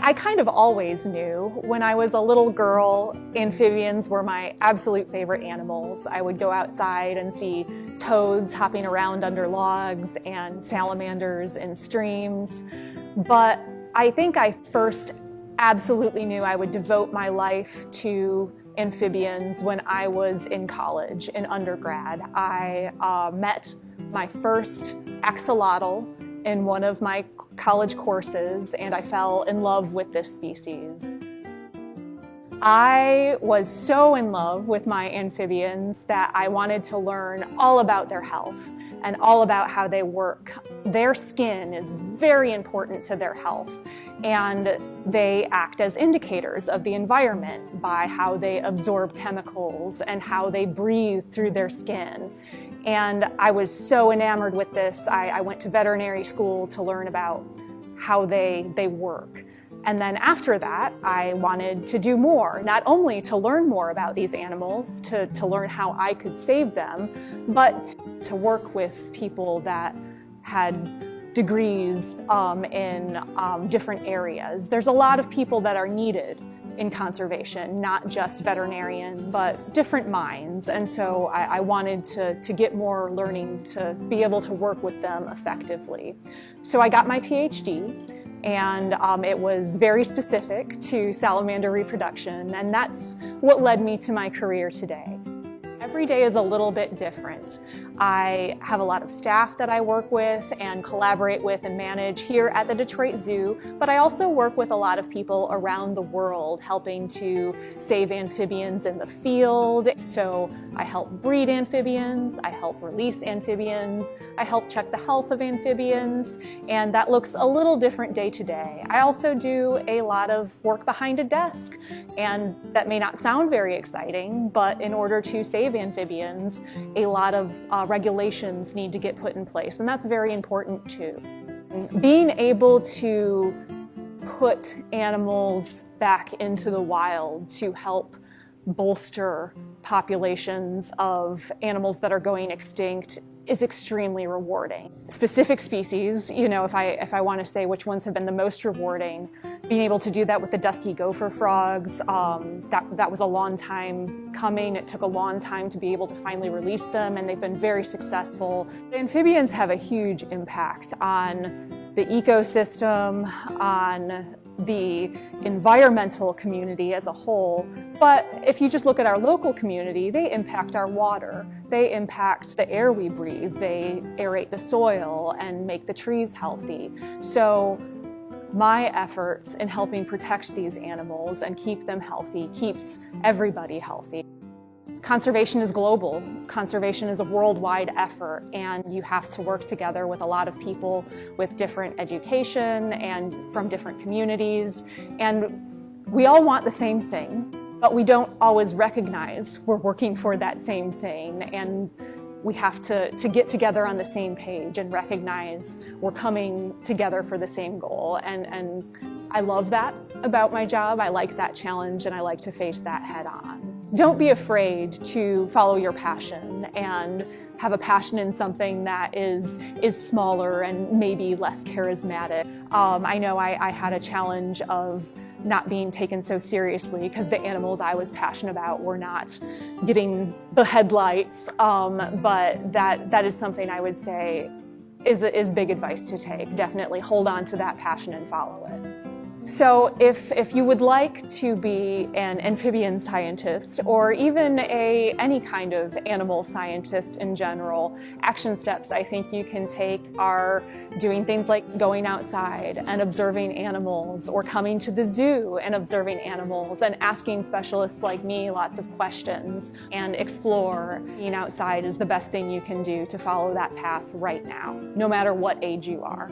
I kind of always knew. When I was a little girl, amphibians were my absolute favorite animals. I would go outside and see toads hopping around under logs and salamanders in streams. But I think I first absolutely knew I would devote my life to amphibians when I was in college, in undergrad. I met my first axolotl in one of my college courses, and I fell in love with this species. I was so in love with my amphibians that I wanted to learn all about their health and all about how they work. Their skin is very important to their health, and they act as indicators of the environment by how they absorb chemicals and how they breathe through their skin. And I was so enamored with this. I went to veterinary school to learn about how they work. And then after that, I wanted to do more, not only to learn more about these animals, to learn how I could save them, but to work with people that had degrees in different areas. There's a lot of people that are needed in conservation, not just veterinarians, but different minds. And so I wanted to get more learning to be able to work with them effectively. So I got my PhD, and it was very specific to salamander reproduction, and that's what led me to my career today. Every day is a little bit different. I have a lot of staff that I work with and collaborate with and manage here at the Detroit Zoo, but I also work with a lot of people around the world helping to save amphibians in the field. So I help breed amphibians, I help release amphibians, I help check the health of amphibians, and that looks a little different day to day. I also do a lot of work behind a desk, and that may not sound very exciting, but in order to save amphibians, a lot of regulations need to get put in place, and that's very important too. Being able to put animals back into the wild to help bolster populations of animals that are going extinct is extremely rewarding. Specific species, if I want to say which ones have been the most rewarding, being able to do that with the dusky gopher frogs, that was a long time coming. It took a long time to be able to finally release them, and they've been very successful. The amphibians have a huge impact on the ecosystem, on the environmental community as a whole, but if you just look at our local community, they impact our water, they impact the air we breathe, they aerate the soil and make the trees healthy. So my efforts in helping protect these animals and keep them healthy keeps everybody healthy. Conservation is global. Conservation is a worldwide effort, and you have to work together with a lot of people with different education and from different communities. And we all want the same thing, but we don't always recognize we're working for that same thing. And we have to get together on the same page and recognize we're coming together for the same goal. And I love that about my job. I like that challenge, and I like to face that head on. Don't be afraid to follow your passion and have a passion in something that is smaller and maybe less charismatic. I know I had a challenge of not being taken so seriously because the animals I was passionate about were not getting the headlights, but that is something I would say is big advice to take. Definitely hold on to that passion and follow it. So if you would like to be an amphibian scientist or even any kind of animal scientist in general, action steps I think you can take are doing things like going outside and observing animals, or coming to the zoo and observing animals and asking specialists like me lots of questions and explore. Being outside is the best thing you can do to follow that path right now, no matter what age you are.